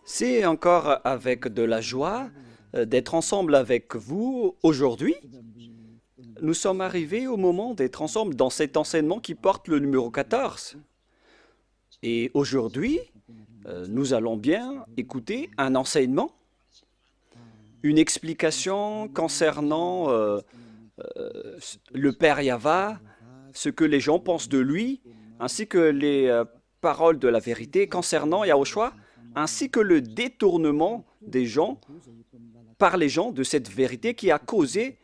C'est encore avec de la joie d'être ensemble avec vous aujourd'hui. Nous sommes arrivés au moment d'être ensemble dans cet enseignement qui porte le numéro 14. Et aujourd'hui, nous allons bien écouter un enseignement, une explication concernant le Père Yahva, ce que les gens pensent de lui, ainsi que les paroles de la vérité concernant Yahushua, ainsi que le détournement des gens par les gens de cette vérité qui a causé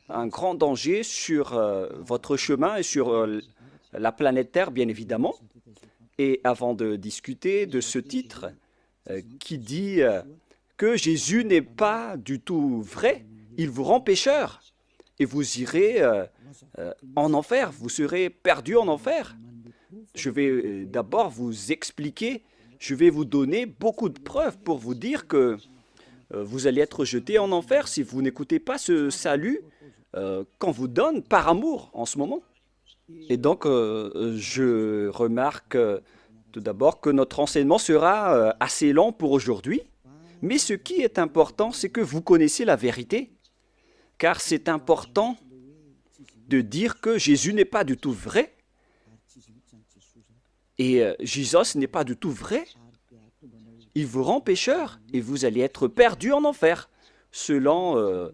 un grand danger sur votre chemin et sur la planète Terre, bien évidemment. Et avant de discuter de ce titre qui dit que Jésus n'est pas du tout vrai, il vous rend pécheur et vous irez en enfer, vous serez perdu en enfer. Je vais d'abord vous expliquer, je vais vous donner beaucoup de preuves pour vous dire que vous allez être jeté en enfer si vous n'écoutez pas ce salut qu'on vous donne par amour en ce moment. Et donc, je remarque tout d'abord que notre enseignement sera assez lent pour aujourd'hui, mais ce qui est important, c'est que vous connaissez la vérité, car c'est important de dire que Jésus n'est pas du tout vrai, et Jésus n'est pas du tout vrai. Il vous rend pécheur, et vous allez être perdu en enfer, selon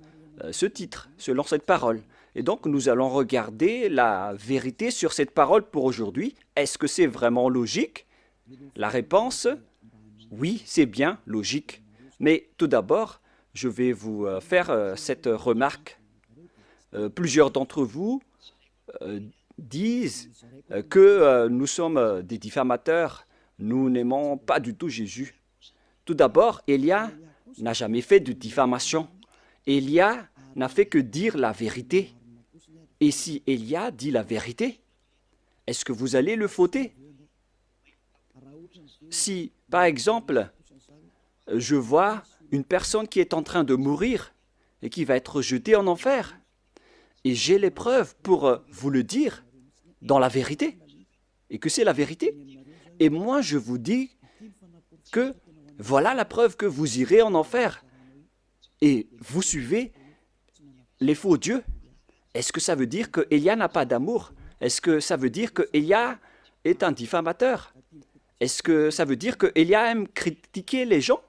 ce titre, selon cette parole. Et donc, nous allons regarder la vérité sur cette parole pour aujourd'hui. Est-ce que c'est vraiment logique? La réponse, oui, c'est bien logique. Mais tout d'abord, je vais vous faire cette remarque. Plusieurs d'entre vous disent que nous sommes des diffamateurs. Nous n'aimons pas du tout Jésus. Tout d'abord, Élia n'a jamais fait de diffamation. Élia n'a fait que dire la vérité. Et si Élia dit la vérité, est-ce que vous allez le fauter? Si, par exemple, je vois une personne qui est en train de mourir et qui va être jetée en enfer, et j'ai les preuves pour vous le dire dans la vérité, et que c'est la vérité, et moi je vous dis que voilà la preuve que vous irez en enfer, et vous suivez les faux dieux. Est-ce que ça veut dire que Élia n'a pas d'amour? Est-ce que ça veut dire que Élia est un diffamateur? Est-ce que ça veut dire que Élia aime critiquer les gens?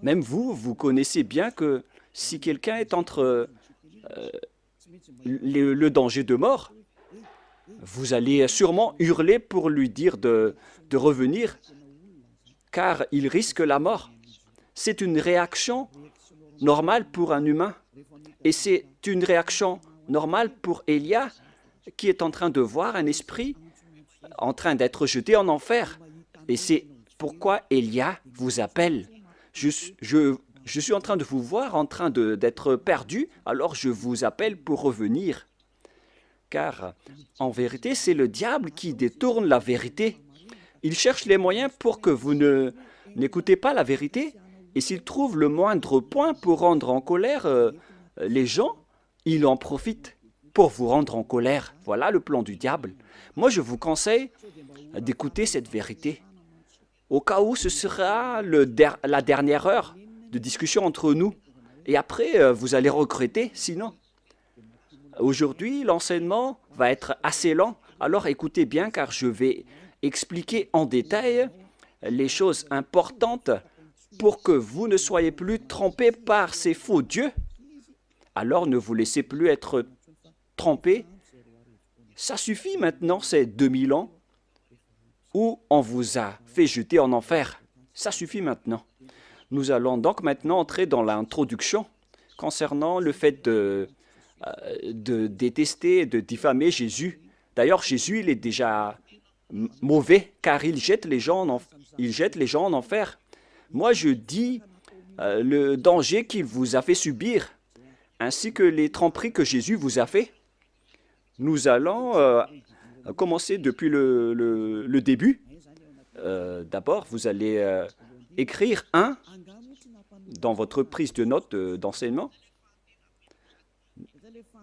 Même vous, vous connaissez bien que si quelqu'un est entre le danger de mort, vous allez sûrement hurler pour lui dire de revenir, car il risque la mort. C'est une réaction normale pour un humain. Et c'est une réaction normale pour Élia, qui est en train de voir un esprit en train d'être jeté en enfer. Et c'est pourquoi Élia vous appelle. Je suis en train de vous voir en train d'être perdu, alors je vous appelle pour revenir. Car, en vérité, c'est le diable qui détourne la vérité. Il cherche les moyens pour que vous n'écoutez pas la vérité. Et s'il trouve le moindre point pour rendre en colère les gens, il en profite pour vous rendre en colère. Voilà le plan du diable. Moi, je vous conseille d'écouter cette vérité. Au cas où ce sera la dernière heure de discussion entre nous. Et après, vous allez regretter, sinon. Aujourd'hui, l'enseignement va être assez lent. Alors écoutez bien, car je vais expliquer en détail les choses importantes pour que vous ne soyez plus trompés par ces faux dieux. Alors ne vous laissez plus être trompés. Ça suffit maintenant, ces 2000 ans où on vous a fait jeter en enfer. Ça suffit maintenant. Nous allons donc maintenant entrer dans l'introduction concernant le fait de détester, de diffamer Jésus. D'ailleurs, Jésus, il est déjà mauvais car il jette les gens en enfer. Moi, je dis le danger qu'il vous a fait subir, ainsi que les tromperies que Jésus vous a fait. Nous allons commencer depuis le début. D'abord, vous allez écrire 1 dans votre prise de notes d'enseignement.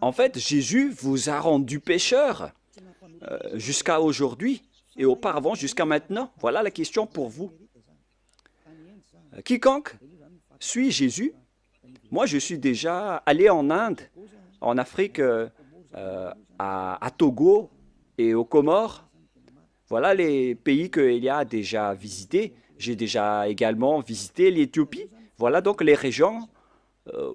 En fait, Jésus vous a rendu pécheur jusqu'à aujourd'hui et auparavant jusqu'à maintenant. Voilà la question pour vous. quiconque suit Jésus, moi je suis déjà allé en Inde, en Afrique, à Togo et aux Comores. Voilà les pays qu'il y a déjà visités. J'ai déjà également visité l'Éthiopie. Voilà donc les régions euh,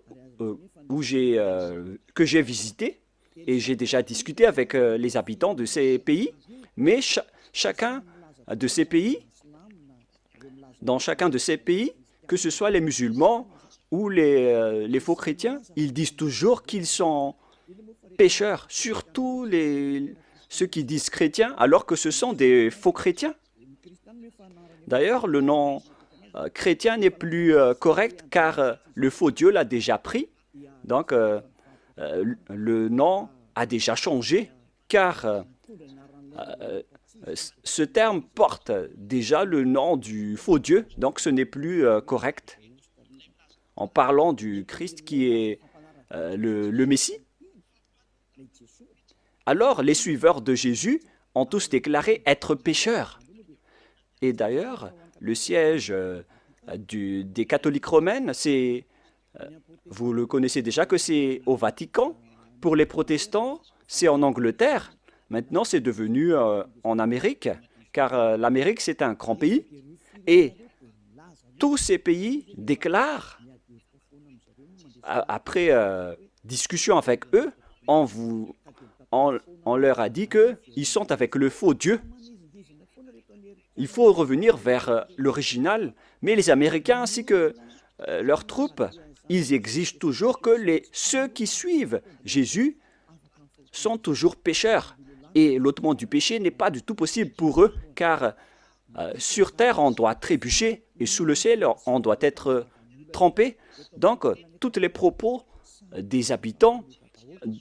que j'ai visitées et j'ai déjà discuté avec les habitants de ces pays. Mais chacun de ces pays, dans chacun de ces pays, que ce soit les musulmans ou les faux chrétiens, ils disent toujours qu'ils sont pécheurs, surtout ceux qui disent chrétiens, alors que ce sont des faux chrétiens. D'ailleurs, le nom chrétien n'est plus correct car le faux Dieu l'a déjà pris. Donc, le nom a déjà changé car ce terme porte déjà le nom du faux Dieu, donc ce n'est plus correct. En parlant du Christ qui est le Messie, alors les suiveurs de Jésus ont tous déclaré être pécheurs. Et d'ailleurs, le siège des catholiques romaines, vous le connaissez déjà que c'est au Vatican. Pour les protestants, c'est en Angleterre. Maintenant, c'est devenu en Amérique, car l'Amérique, c'est un grand pays. Et tous ces pays déclarent, après discussion avec eux, on leur a dit qu'ils sont avec le faux Dieu. Il faut revenir vers l'original, mais les Américains ainsi que leurs troupes, ils exigent toujours que ceux qui suivent Jésus sont toujours pécheurs. Et l'ôtement du péché n'est pas du tout possible pour eux, car sur terre, on doit trébucher, et sous le ciel, on doit être trempé. Donc, tous les propos des habitants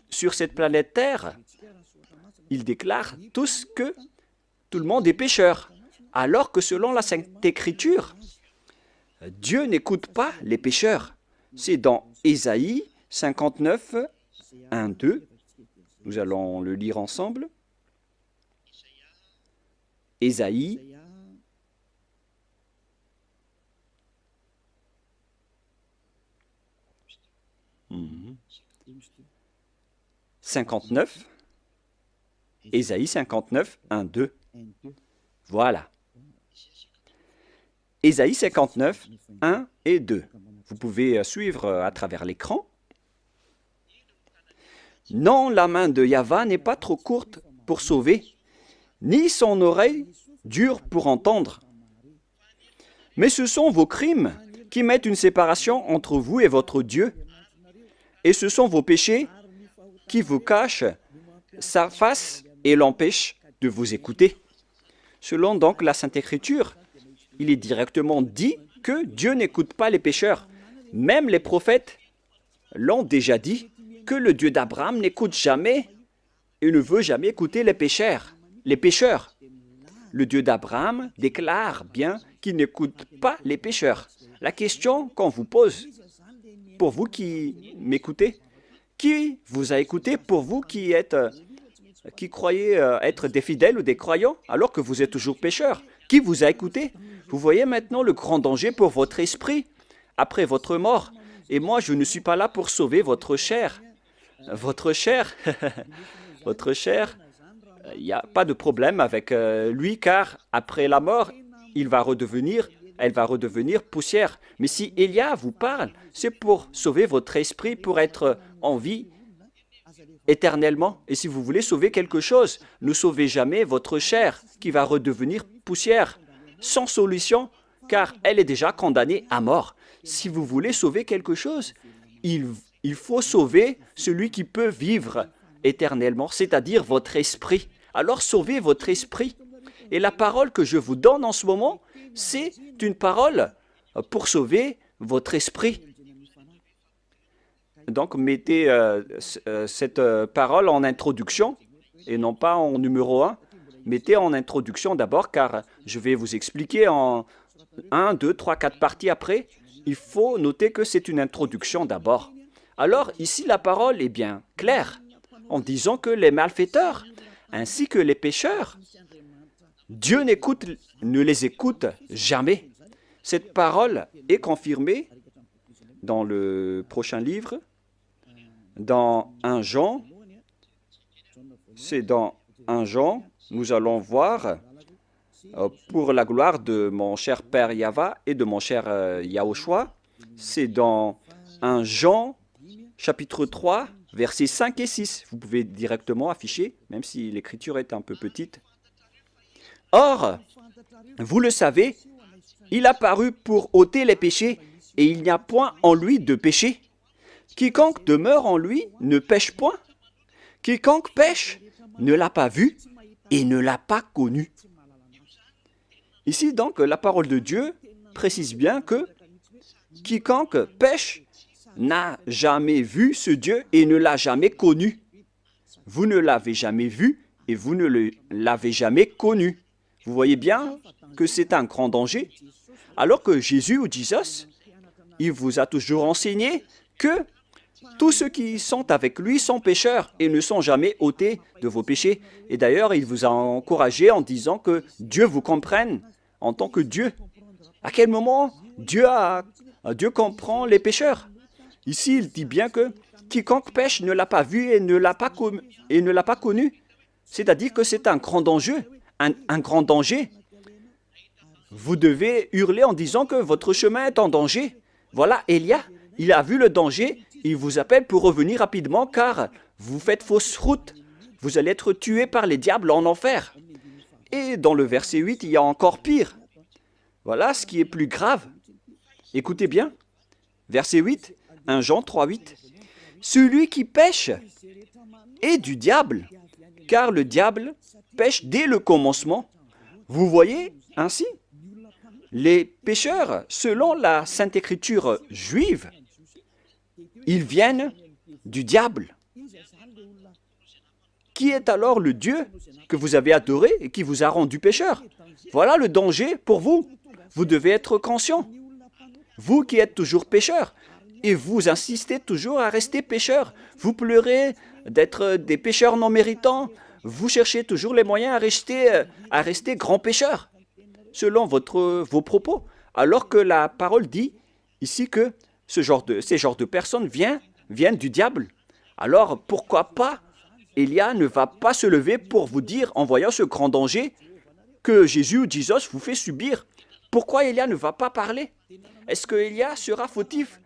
sur cette planète Terre, ils déclarent tous que tout le monde est pécheur, alors que selon la Sainte Écriture, Dieu n'écoute pas les pécheurs. C'est dans Ésaïe 59, 1, 2. Nous allons le lire ensemble. Ésaïe 59, Ésaïe 59, 1, 2. Voilà. Ésaïe 59, 1 et 2. Vous pouvez suivre à travers l'écran. Non, la main de Yahva n'est pas trop courte pour sauver, ni son oreille dure pour entendre. Mais ce sont vos crimes qui mettent une séparation entre vous et votre Dieu, et ce sont vos péchés qui vous cachent sa face et l'empêchent de vous écouter. Selon donc la Sainte Écriture, il est directement dit que Dieu n'écoute pas les pécheurs. Même les prophètes l'ont déjà dit, que le Dieu d'Abraham n'écoute jamais et ne veut jamais écouter les pécheurs. Le Dieu d'Abraham déclare bien qu'il n'écoute pas les pécheurs. La question qu'on vous pose, pour vous qui m'écoutez, qui vous a écouté pour vous qui croyez être des fidèles ou des croyants alors que vous êtes toujours pécheurs? Qui vous a écouté? Vous voyez maintenant le grand danger pour votre esprit après votre mort. Et moi, je ne suis pas là pour sauver votre chair. Votre chair, il n'y a pas de problème avec lui car après la mort, elle va redevenir poussière. Mais si Élia vous parle, c'est pour sauver votre esprit, pour être en vie éternellement. Et si vous voulez sauver quelque chose, ne sauvez jamais votre chair qui va redevenir poussière, sans solution, car elle est déjà condamnée à mort. Si vous voulez sauver quelque chose, il faut sauver celui qui peut vivre éternellement, c'est-à-dire votre esprit. Alors sauvez votre esprit. Et la parole que je vous donne en ce moment, c'est une parole pour sauver votre esprit. Donc, mettez cette parole en introduction et non pas en numéro 1. Mettez en introduction d'abord, car je vais vous expliquer en 1, 2, 3, 4 parties après. Il faut noter que c'est une introduction d'abord. Alors, ici, la parole est bien claire en disant que les malfaiteurs ainsi que les pécheurs, Dieu ne les écoute jamais. Cette parole est confirmée dans le prochain livre, dans 1 Jean. C'est dans 1 Jean, nous allons voir, pour la gloire de mon cher Père Yava et de mon cher Yahushua, c'est dans 1 Jean, chapitre 3, versets 5 et 6. Vous pouvez directement afficher, même si l'écriture est un peu petite. Or, vous le savez, il a paru pour ôter les péchés, et il n'y a point en lui de péché. Quiconque demeure en lui ne pêche point. Quiconque pêche ne l'a pas vu et ne l'a pas connu. Ici, donc, la parole de Dieu précise bien que quiconque pêche n'a jamais vu ce Dieu et ne l'a jamais connu. Vous ne l'avez jamais vu et vous ne l'avez jamais connu. Vous voyez bien que c'est un grand danger. Alors que Jésus ou Jesus, il vous a toujours enseigné que tous ceux qui sont avec lui sont pécheurs et ne sont jamais ôtés de vos péchés. Et d'ailleurs, il vous a encouragé en disant que Dieu vous comprenne en tant que Dieu. À quel moment Dieu comprend les pécheurs? Ici, il dit bien que quiconque pêche ne l'a pas vu et ne l'a pas connu. C'est-à-dire que c'est un grand danger. Un grand danger. Vous devez hurler en disant que votre chemin est en danger. Voilà, Élia, il a vu le danger. Il vous appelle pour revenir rapidement car vous faites fausse route. Vous allez être tué par les diables en enfer. Et dans le verset 8, il y a encore pire. Voilà ce qui est plus grave. Écoutez bien. Verset 8, 1 Jean 3, 8. Celui qui pêche est du diable, car le diable pêche dès le commencement. Vous voyez ainsi, les pécheurs, selon la Sainte Écriture juive, ils viennent du diable. Qui est alors le Dieu que vous avez adoré et qui vous a rendu pécheur? Voilà le danger pour vous. Vous devez être conscient. Vous qui êtes toujours pécheur, et vous insistez toujours à rester pécheur. Vous pleurez d'être des pécheurs non méritants. Vous cherchez toujours les moyens à rester grand pécheur, selon vos propos. Alors que la parole dit ici que ces genres de personnes viennent du diable. Alors pourquoi pas Élia ne va pas se lever pour vous dire, en voyant ce grand danger, que Jésus ou Jesus vous fait subir. Pourquoi Élia ne va pas parler? Est-ce que Élia sera fautif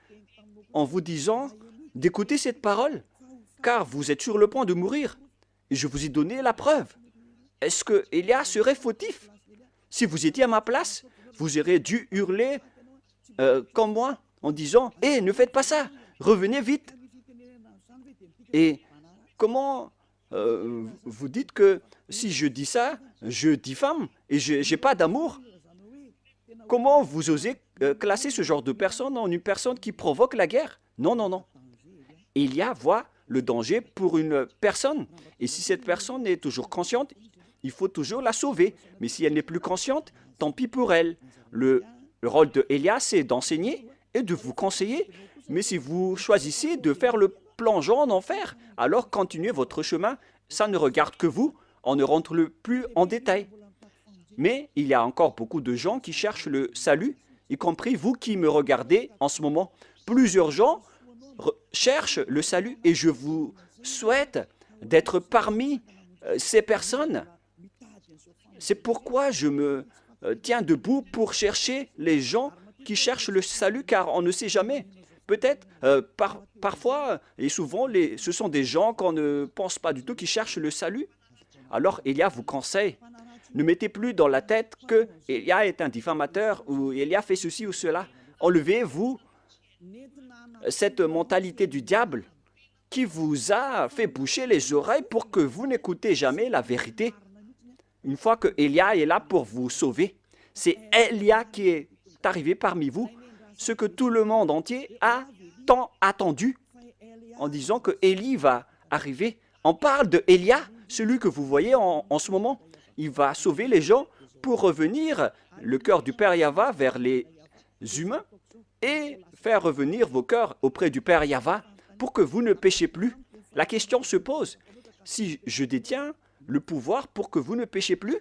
en vous disant d'écouter cette parole? Car vous êtes sur le point de mourir. Et je vous ai donné la preuve. Est-ce que Élia serait fautif? Si vous étiez à ma place, vous auriez dû hurler comme moi, en disant « Hé, ne faites pas ça, revenez vite !» Et comment vous dites que si je dis ça, je diffame et je n'ai pas d'amour? Comment vous osez classer ce genre de personne en une personne qui provoque la guerre? Non, non, non. Élia voit le danger pour une personne. Et si cette personne est toujours consciente, il faut toujours la sauver. Mais si elle n'est plus consciente, tant pis pour elle. Le rôle de Élia, c'est d'enseigner et de vous conseiller. Mais si vous choisissez de faire le plongeon en enfer, alors continuez votre chemin. Ça ne regarde que vous. On ne rentre plus en détail. Mais il y a encore beaucoup de gens qui cherchent le salut, y compris vous qui me regardez en ce moment. Plusieurs gens cherchent le salut et je vous souhaite d'être parmi ces personnes. C'est pourquoi je me tiens debout pour chercher les gens qui cherchent le salut, car on ne sait jamais. Peut-être, parfois et souvent, ce sont des gens qu'on ne pense pas du tout qui cherchent le salut. Alors, Élia vous conseille, ne mettez plus dans la tête que Élia est un diffamateur ou Élia fait ceci ou cela. Enlevez-vous cette mentalité du diable qui vous a fait boucher les oreilles pour que vous n'écoutez jamais la vérité. Une fois que Élia est là pour vous sauver, c'est Élia qui est arrivé parmi vous, ce que tout le monde entier a tant attendu, en disant que Élie va arriver. On parle de Élia, celui que vous voyez en ce moment. Il va sauver les gens pour revenir le cœur du Père Yahva vers les humains et faire revenir vos cœurs auprès du Père Yahva pour que vous ne péchiez plus. La question se pose, si je détiens le pouvoir pour que vous ne péchiez plus,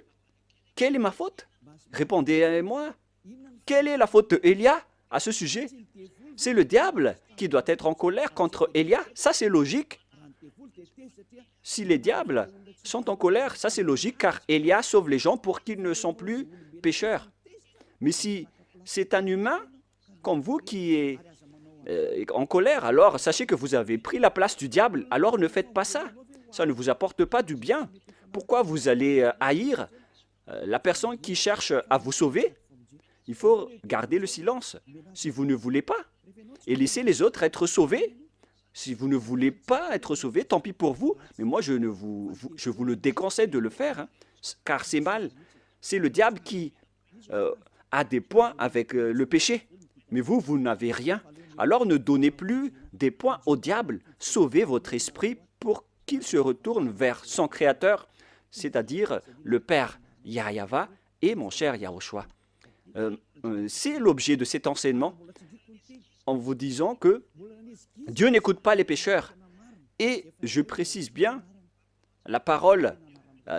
quelle est ma faute? Répondez-moi Quelle est la faute d'Élia à ce sujet? C'est le diable qui doit être en colère contre Élia. Ça, c'est logique. Si les diables sont en colère, ça c'est logique, car Élia sauve les gens pour qu'ils ne sont plus pécheurs. Mais si c'est un humain comme vous qui est en colère, alors sachez que vous avez pris la place du diable. Alors ne faites pas ça. Ça ne vous apporte pas du bien. Pourquoi vous allez haïr la personne qui cherche à vous sauver? Il faut garder le silence si vous ne voulez pas et laisser les autres être sauvés. Si vous ne voulez pas être sauvé, tant pis pour vous, mais moi je vous le déconseille de le faire, hein, car c'est mal. C'est le diable qui a des points avec le péché, mais vous n'avez rien. Alors ne donnez plus des points au diable, sauvez votre esprit pour qu'il se retourne vers son Créateur, c'est-à-dire le Père Yahweh et mon cher Yahushua. C'est l'objet de cet enseignement, en vous disant que Dieu n'écoute pas les pécheurs. Et je précise bien la parole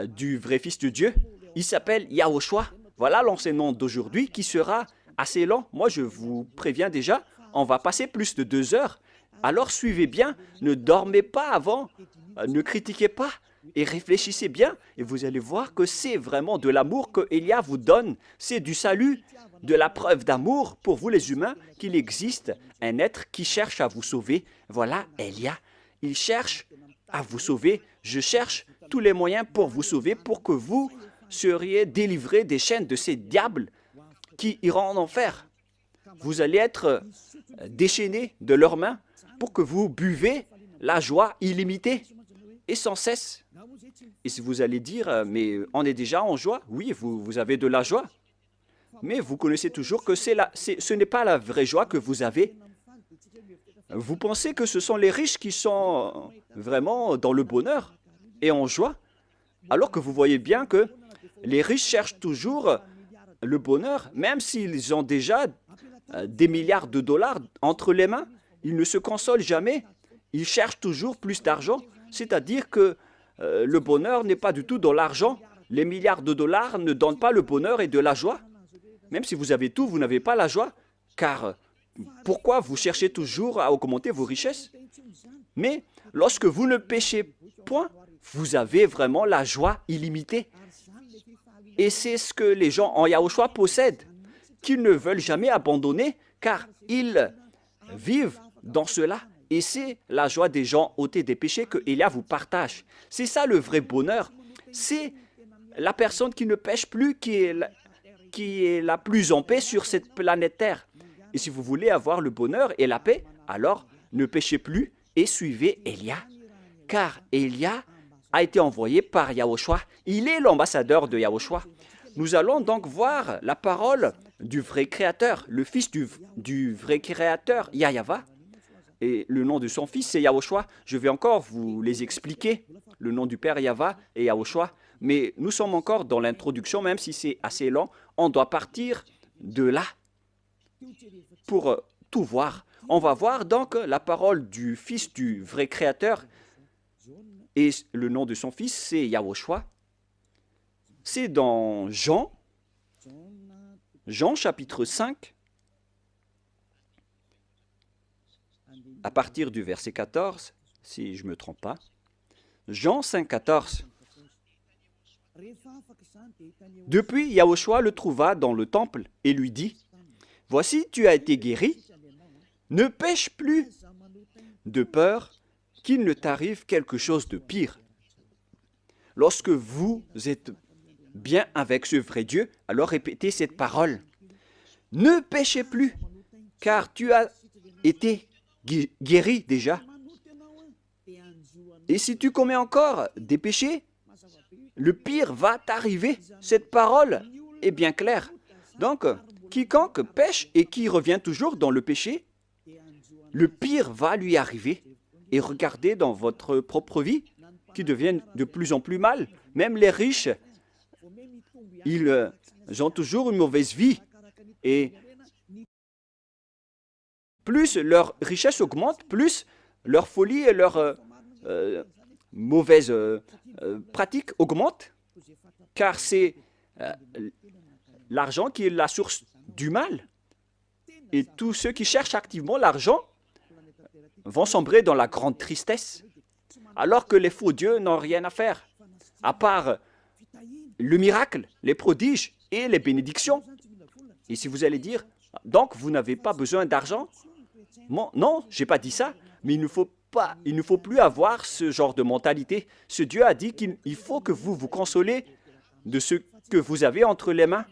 du vrai Fils de Dieu. Il s'appelle Yahushua. Voilà l'enseignement d'aujourd'hui qui sera assez lent. Moi, je vous préviens déjà, on va passer plus de 2 heures. Alors suivez bien, ne dormez pas avant, ne critiquez pas et réfléchissez bien. Et vous allez voir que c'est vraiment de l'amour que Élia vous donne. C'est du salut, de la preuve d'amour pour vous les humains qu'il existe un être qui cherche à vous sauver. Voilà Élia. Il cherche à vous sauver. Je cherche tous les moyens pour vous sauver, pour que vous seriez délivrés des chaînes de ces diables qui iront en enfer. Vous allez être déchaînés de leurs mains pour que vous buvez la joie illimitée et sans cesse. Et si vous allez dire, mais on est déjà en joie, oui, vous avez de la joie. Mais vous connaissez toujours que ce n'est pas la vraie joie que vous avez. Vous pensez que ce sont les riches qui sont vraiment dans le bonheur et en joie, alors que vous voyez bien que les riches cherchent toujours le bonheur, même s'ils ont déjà des milliards de dollars entre les mains. Ils ne se consolent jamais. Ils cherchent toujours plus d'argent, c'est-à-dire que le bonheur n'est pas du tout dans l'argent. Les milliards de dollars ne donnent pas le bonheur et de la joie. Même si vous avez tout, vous n'avez pas la joie, car pourquoi vous cherchez toujours à augmenter vos richesses? Mais lorsque vous ne péchez point, vous avez vraiment la joie illimitée. Et c'est ce que les gens en Yahushua possèdent, qu'ils ne veulent jamais abandonner, car ils vivent dans cela. Et c'est la joie des gens ôtés des péchés que Élia vous partage. C'est ça le vrai bonheur. C'est la personne qui ne pêche plus qui est la plus en paix sur cette planète Terre. Et si vous voulez avoir le bonheur et la paix, alors ne péchez plus et suivez Élia. Car Élia a été envoyé par Yahushua. Il est l'ambassadeur de Yahushua. Nous allons donc voir la parole du vrai Créateur, le Fils du vrai Créateur, Yahweh. Et le nom de son Fils, c'est Yahushua. Je vais encore vous les expliquer, le nom du Père Yahweh et Yahushua. Mais nous sommes encore dans l'introduction, même si c'est assez lent. On doit partir de là pour tout voir. On va voir donc la parole du Fils du vrai Créateur. Et le nom de son Fils, c'est Yahushua. C'est dans Jean chapitre 5, à partir du verset 14, si je ne me trompe pas. Jean 5, 14. Depuis, Yahushua le trouva dans le temple et lui dit, « Voici, tu as été guéri, ne pêche plus, de peur qu'il ne t'arrive quelque chose de pire. » Lorsque vous êtes bien avec ce vrai Dieu, alors répétez cette parole. « Ne péchez plus, car tu as été guéri déjà. Et si tu commets encore des péchés, le pire va t'arriver. » Cette parole est bien claire. Donc, quiconque pêche et qui revient toujours dans le péché, le pire va lui arriver. Et regardez dans votre propre vie, qui devient de plus en plus mal. Même les riches, ils ont toujours une mauvaise vie. Et plus leur richesse augmente, plus leur folie et leur mauvaise pratique augmentent. Car c'est l'argent qui est la source du mal. Et tous ceux qui cherchent activement l'argent vont sombrer dans la grande tristesse, alors que les faux dieux n'ont rien à faire, à part le miracle, les prodiges et les bénédictions. Et si vous allez dire, donc vous n'avez pas besoin d'argent? Non, je n'ai pas dit ça, mais il ne faut plus avoir ce genre de mentalité. Ce Dieu a dit qu'il faut que vous vous consolez de ce que vous avez entre les mains.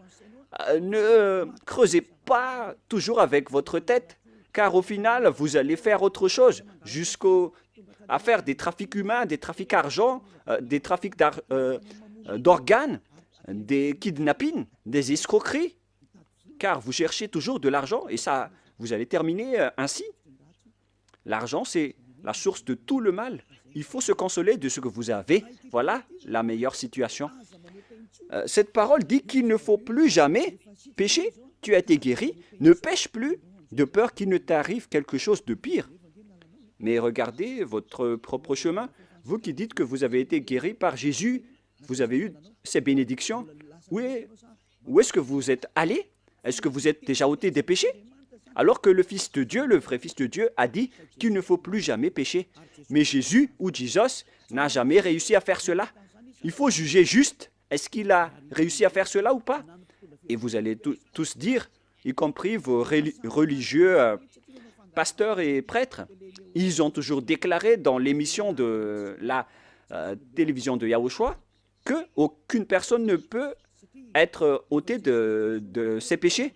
Ne creusez pas toujours avec votre tête, car au final, vous allez faire autre chose, jusqu'à faire des trafics humains, des trafics d'argent, des trafics d'organes, des kidnappings, des escroqueries, car vous cherchez toujours de l'argent et ça, vous allez terminer ainsi. L'argent, c'est la source de tout le mal. Il faut se consoler de ce que vous avez. Voilà la meilleure situation. Cette parole dit qu'il ne faut plus jamais pécher. Tu as été guéri, ne pêche plus, de peur qu'il ne t'arrive quelque chose de pire. Mais regardez votre propre chemin. Vous qui dites que vous avez été guéri par Jésus, vous avez eu ces bénédictions. Où est-ce que vous êtes allé? Est-ce que vous êtes déjà ôté des péchés? Alors que le Fils de Dieu, le vrai Fils de Dieu, a dit qu'il ne faut plus jamais pécher. Mais Jésus ou Jesus n'a jamais réussi à faire cela. Il faut juger juste. Est-ce qu'il a réussi à faire cela ou pas? Et vous allez tous dire, y compris vos religieux pasteurs et prêtres, ils ont toujours déclaré dans l'émission de la télévision de Yahushua qu'aucune personne ne peut être ôtée de ses péchés.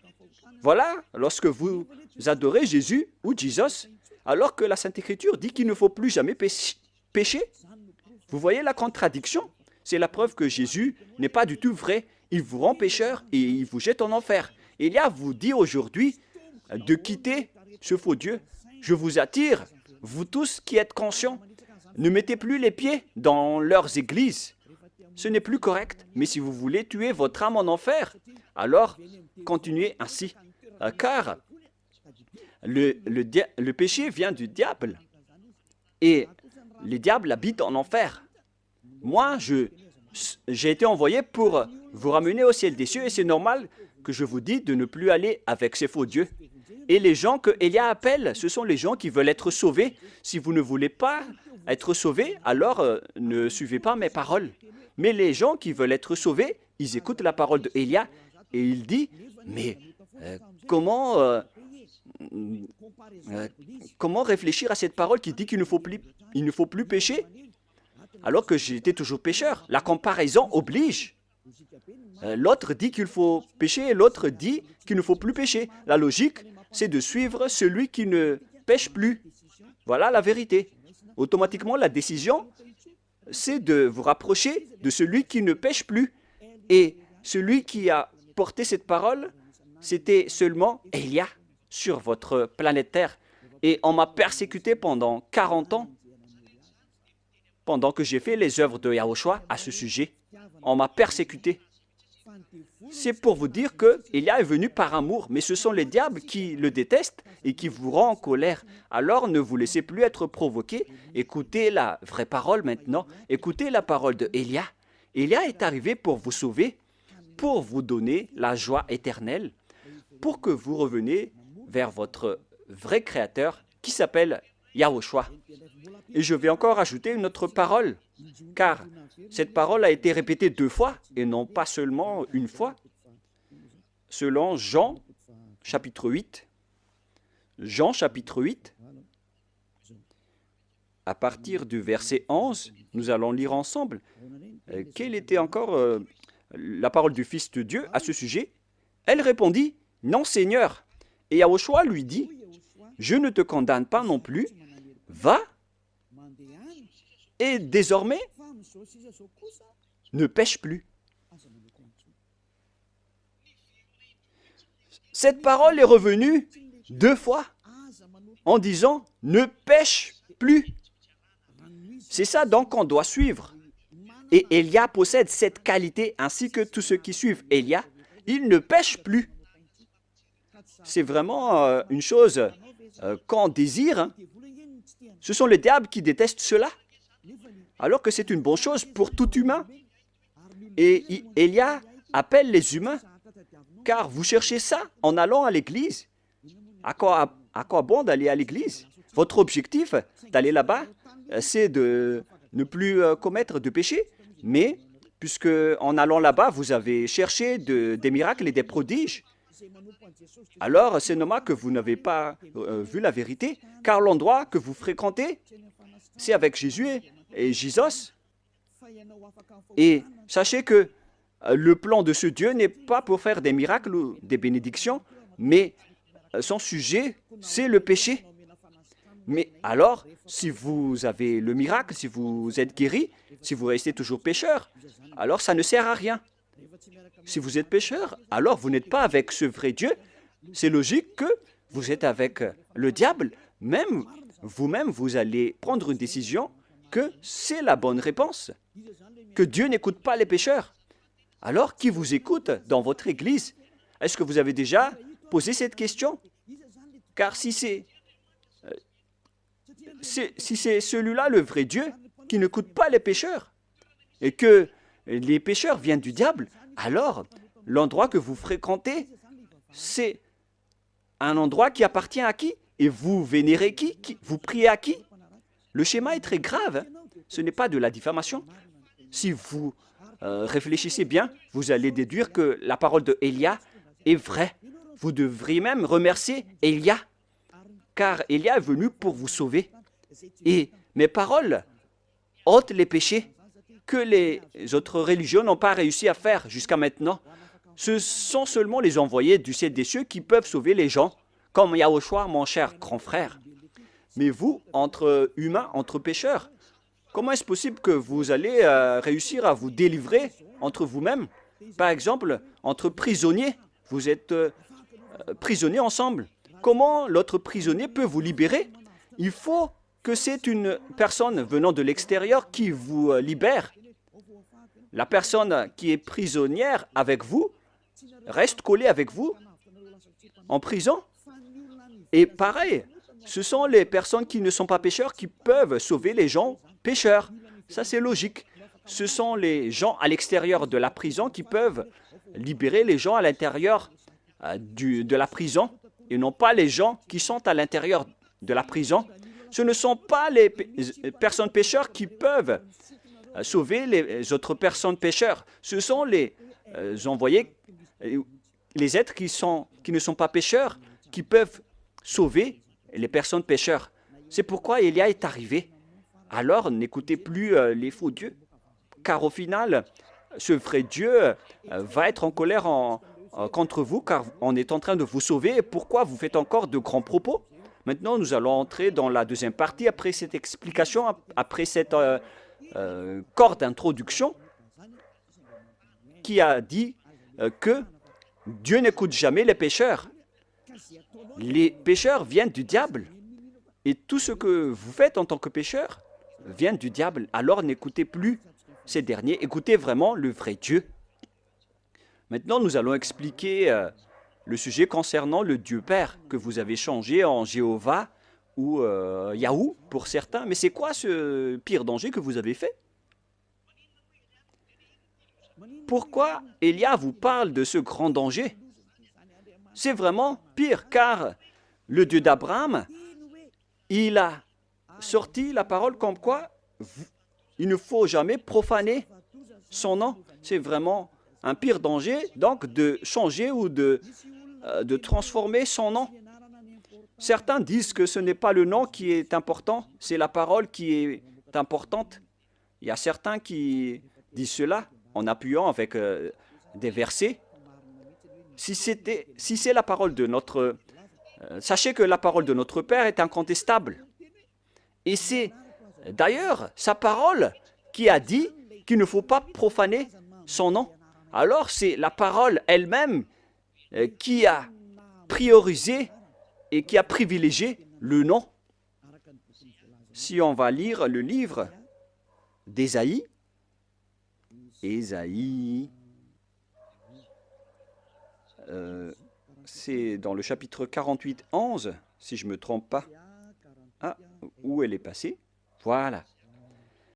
Voilà, lorsque vous adorez Jésus ou Jesus, alors que la Sainte Écriture dit qu'il ne faut plus jamais pécher. Vous voyez la contradiction? C'est la preuve que Jésus n'est pas du tout vrai. Il vous rend pécheur et il vous jette en enfer. Élia vous dit aujourd'hui de quitter ce faux Dieu. Je vous attire, vous tous qui êtes conscients, ne mettez plus les pieds dans leurs églises. Ce n'est plus correct. Mais si vous voulez tuer votre âme en enfer, alors continuez ainsi. Car le péché vient du diable. Et le diable habite en enfer. Moi, j'ai été envoyé pour vous ramener au ciel des cieux et c'est normal que je vous dis de ne plus aller avec ces faux dieux. Et les gens que Élia appelle, ce sont les gens qui veulent être sauvés. Si vous ne voulez pas être sauvés, alors ne suivez pas mes paroles. Mais les gens qui veulent être sauvés, ils écoutent la parole de Élia et il dit, mais comment réfléchir à cette parole qui dit qu'il ne faut plus pécher alors que j'étais toujours pécheur? La comparaison oblige. L'autre dit qu'il faut pécher et l'autre dit qu'il ne faut plus pécher. La logique, c'est de suivre celui qui ne pêche plus. Voilà la vérité. Automatiquement, la décision, c'est de vous rapprocher de celui qui ne pêche plus. Et celui qui a porté cette parole, c'était seulement Élia sur votre planète Terre. Et on m'a persécuté pendant 40 ans, pendant que j'ai fait les œuvres de Yahushua à ce sujet. On m'a persécuté. C'est pour vous dire que Élia est venu par amour, mais ce sont les diables qui le détestent et qui vous rendent en colère. Alors ne vous laissez plus être provoqué. Écoutez la vraie parole maintenant. Écoutez la parole de Élia. Élia est arrivé pour vous sauver, pour vous donner la joie éternelle, pour que vous reveniez vers votre vrai Créateur qui s'appelle Yahushua. Et je vais encore ajouter une autre parole, car cette parole a été répétée 2 fois et non pas seulement une fois. Selon Jean, chapitre 8, à partir du verset 11, nous allons lire ensemble. Quelle était encore la parole du Fils de Dieu à ce sujet? Elle répondit, « Non, Seigneur. » Et Yahushua lui dit, « Je ne te condamne pas non plus. Va, et désormais, ne pêche plus. » Cette parole est revenue 2 fois en disant « Ne pêche plus ». C'est ça donc qu'on doit suivre. Et Élia possède cette qualité ainsi que tous ceux qui suivent Élia. Il ne pêche plus. C'est vraiment une chose qu'on désire. Hein. Ce sont les diables qui détestent cela. Alors que c'est une bonne chose pour tout humain. Et Élia appelle les humains car vous cherchez ça en allant à l'église. À quoi bon d'aller à l'église? Votre objectif d'aller là-bas, c'est de ne plus commettre de péché. Mais puisque en allant là-bas, vous avez cherché des miracles et des prodiges, alors c'est normal que vous n'avez pas vu la vérité, car l'endroit que vous fréquentez, c'est avec Jésus et Jésus. Et sachez que le plan de ce Dieu n'est pas pour faire des miracles ou des bénédictions, mais son sujet, c'est le péché. Mais alors, si vous avez le miracle, si vous êtes guéri, si vous restez toujours pécheur, alors ça ne sert à rien. Si vous êtes pécheur, alors vous n'êtes pas avec ce vrai Dieu. C'est logique que vous êtes avec le diable. Même vous-même, vous allez prendre une décision que c'est la bonne réponse, que Dieu n'écoute pas les pécheurs. Alors, qui vous écoute dans votre église? Est-ce que vous avez déjà posé cette question? Car si c'est celui-là le vrai Dieu qui n'écoute pas les pécheurs et que les pécheurs viennent du diable, alors l'endroit que vous fréquentez, c'est un endroit qui appartient à qui? Et vous vénérez qui? Vous priez à qui? Le schéma est très grave. Ce n'est pas de la diffamation. Si vous réfléchissez bien, vous allez déduire que la parole de Élia est vraie. Vous devriez même remercier Élia, car Élia est venu pour vous sauver. Et mes paroles ôtent les péchés que les autres religions n'ont pas réussi à faire jusqu'à maintenant. Ce sont seulement les envoyés du ciel des cieux qui peuvent sauver les gens, comme Yahushua, mon cher grand frère. Mais vous, entre humains, entre pécheurs, comment est-ce possible que vous allez réussir à vous délivrer entre vous-mêmes? Par exemple, entre prisonniers, vous êtes prisonniers ensemble. Comment l'autre prisonnier peut vous libérer? Il faut que c'est une personne venant de l'extérieur qui vous libère. La personne qui est prisonnière avec vous reste collée avec vous en prison. Et pareil, ce sont les personnes qui ne sont pas pécheurs qui peuvent sauver les gens pécheurs. Ça, c'est logique. Ce sont les gens à l'extérieur de la prison qui peuvent libérer les gens à l'intérieur de la prison et non pas les gens qui sont à l'intérieur de la prison. Ce ne sont pas les personnes pécheurs qui peuvent sauver les autres personnes pécheurs. Ce sont les envoyés, les êtres qui ne sont pas pécheurs, qui peuvent sauver les personnes pécheurs. C'est pourquoi Élia est arrivé. Alors, n'écoutez plus les faux dieux, car au final, ce vrai Dieu va être en colère contre vous, car on est en train de vous sauver. Pourquoi vous faites encore de grands propos? Maintenant, nous allons entrer dans la deuxième partie, après cette explication, après cette corde d'introduction, qui a dit que Dieu n'écoute jamais les pécheurs. Les pécheurs viennent du diable. Et tout ce que vous faites en tant que pécheur vient du diable. Alors n'écoutez plus ces derniers, écoutez vraiment le vrai Dieu. Maintenant, nous allons expliquer le sujet concernant le Dieu Père que vous avez changé en Jéhovah ou Yahou pour certains. Mais c'est quoi ce pire danger que vous avez fait? Pourquoi Élia vous parle de ce grand danger? C'est vraiment pire, car le Dieu d'Abraham, il a sorti la parole comme quoi il ne faut jamais profaner son nom. C'est vraiment un pire danger, donc, de changer ou de transformer son nom. Certains disent que ce n'est pas le nom qui est important, c'est la parole qui est importante. Il y a certains qui disent cela en appuyant avec des versets. Si c'est la parole de notre... sachez que la parole de notre Père est incontestable. Et c'est d'ailleurs sa parole qui a dit qu'il ne faut pas profaner son nom. Alors c'est la parole elle-même qui a priorisé et qui a privilégié le nom. Si on va lire le livre d'Ésaïe, c'est dans le chapitre 48, 11, si je ne me trompe pas. Ah, où elle est passée? Voilà.